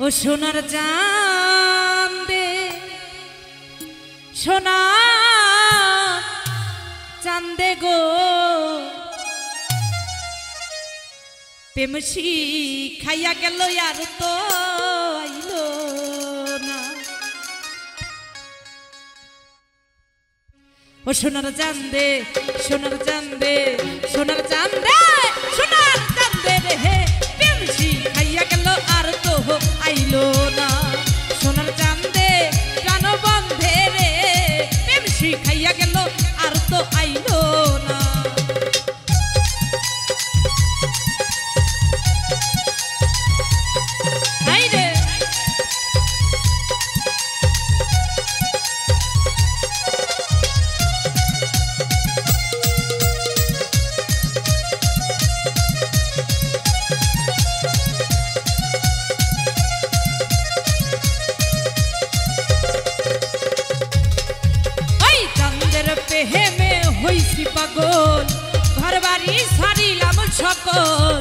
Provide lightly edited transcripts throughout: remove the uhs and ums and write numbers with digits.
ও সোনার চাঁদে সোনার চাঁদে গো প্রেমসি খাইয়া গেল আর তো আইলো না। ও সোনার চাঁদে সোনার চাঁদে সোনার চাঁদে সোনার চাঁদে রে হে প্রেমসি খাইয়া গেল আর তো আইলো না। সোনার চাঁদে প্রাণ বন্ধে রে প্রেমসি খাইয়া গেল আর তো আইলো না। হেমে হইছি পাগল ঘর বাড়ি ছাড়িলাম সকল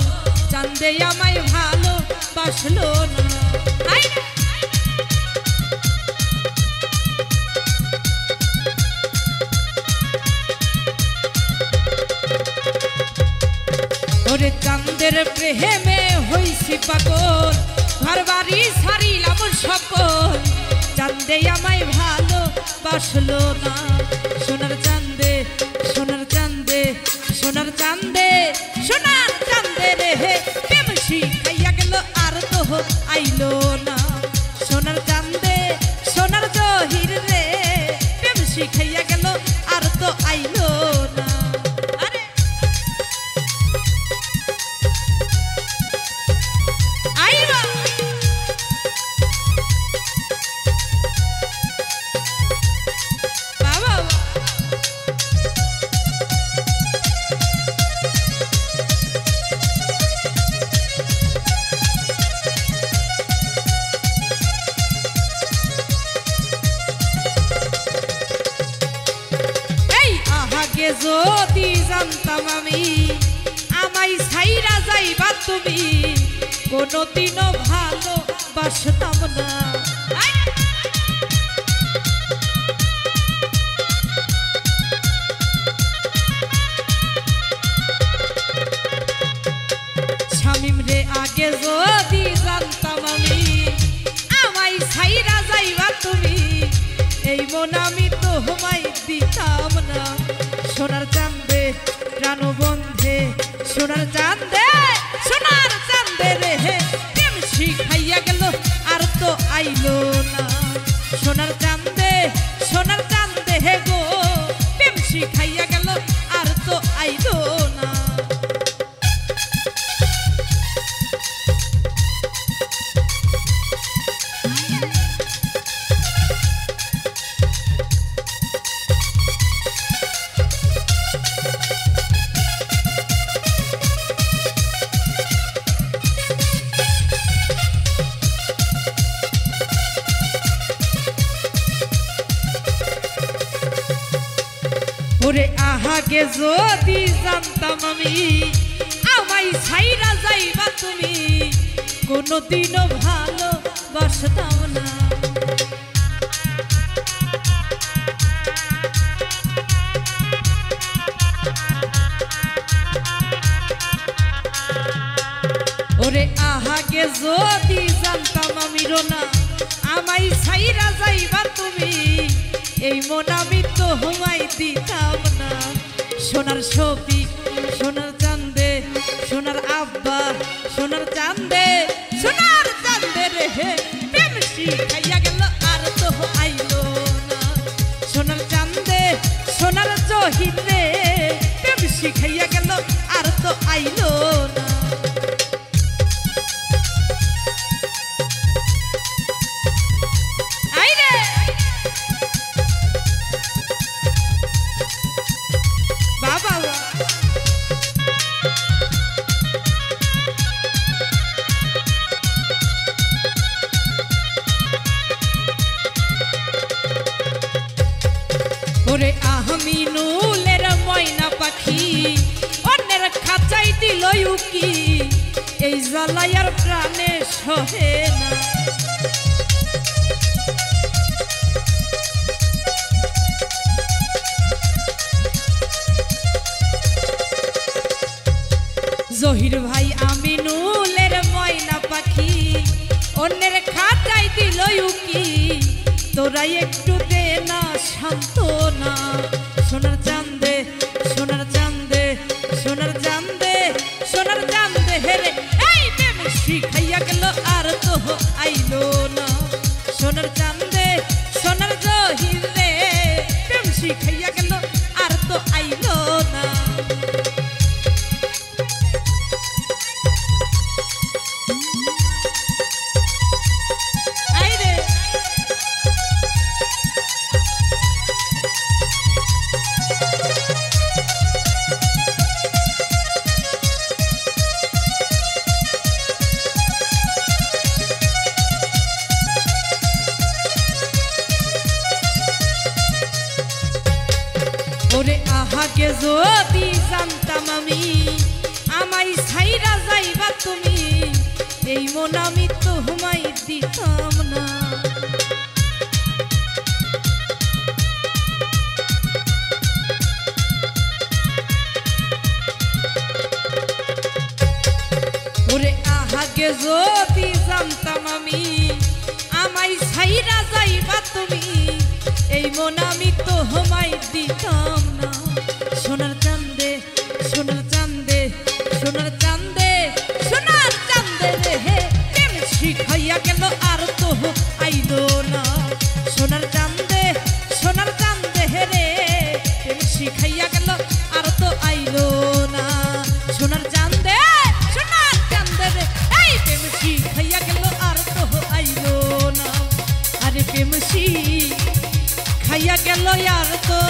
চাঁদে আমায় ভালো বাসলো না। ওরে চাঁদের প্রেমে হইছি পাগল ঘর বাড়ি ছাড়িলাম সকল চাঁদে আমায় ভালো বাসলো না। সোনার চাঁদে সোনার চাঁদে সোনার চাঁদে সোনার চাঁদে রে হে প্রেমসি খাইয়া গেল আর তো আইলো না। সোনার চাঁদে সোনার জহির রে প্রেমসি খাইয়া গেল আর তো আইলো না। আরে আইবা যদি জানতাম আমি আমায় ছাইরা যাইবা তুমি কোনদিনও ভালো বাসতাম না। শামিম রে আগে যদি জানতাম আমি আমায় ছাইরা যাইবা তুমি এই মন আমি তো হুমাই দিতাম না। সোনার চাঁদে প্রাণ বন্ধে সোনার চাঁদে সোনার চাঁদে রে হে প্রেমসি খাইয়া গেল আর তো আইলো না। সোনার চাঁদে সোনার চাঁদে হে গো প্রেমসি খাইয়া গেল আর তো আইলো না। ওরে আহাগে যদি জানতাম আমি আমায় ছাইরা যাইবা তুমি কোনদিনও ভালো বাসতাম না। ওরে আহাগে যদি জানতাম আমি রোনা আমায় ছাইরা যাইবা তুমি এই মন আমি তো হুমাই দিতাম না। সোনার ছবি সোনার চাঁদে সোনার আব্বা সোনার চাঁদে সোনার চাঁদে রে হে প্রেমসি খাইয়া গেল আর তো আইলো না। সোনার চাঁদে সোনার জহির রে প্রেমসি খাইয়া গেল আর তো আইলো না। ওরে আহমিনুলের ময়না পাখি অন্যের খাঁচাই দিল উকি এই জ্বালায়ার প্রাণে সহে না। জহির ভাই আমিনুলের ময়না পাখি অন্যের খাটাই দিল উকি তোরা একটু দে না সান্ত্বনা সোনার চাঁদে সোনার চাঁদে সোনার চাঁদে সোনার চাঁদে হেরে এই প্রেম শিখাইয়া গেল আর তো আইলো না সোনার চাঁদে সোনার জহির রে প্রেম শিখাইয়া গেল আর তো আইলো না। ওরে আহাকে যদি জানতাম আমি আমায় ছাইরা যাইবা তুমি এই মন আমি তো হুমাই দিতাম না। ওরে আহাকে যদি জানতাম আমি আমায় ছাইরা যাইবা তুমি এই মন আমি তো হুমাই দিতাম না। সোনার চাঁদে সোনার চাঁদে সোনার চাঁদে সোনার চাঁদে রে হে প্রেম শিখাইয়া গেল আর তো আইলো না। সোনার চাঁদে সোনার চাঁদে হে রে প্রেম শিখাইয়া গেল আর তো আইলো না। সোনার চাঁদে সোনার চাঁদে রে এই প্রেম শিখাইয়া গেল আর তো আইলো না। আরে প্রেম খাইয়া গেল আর তো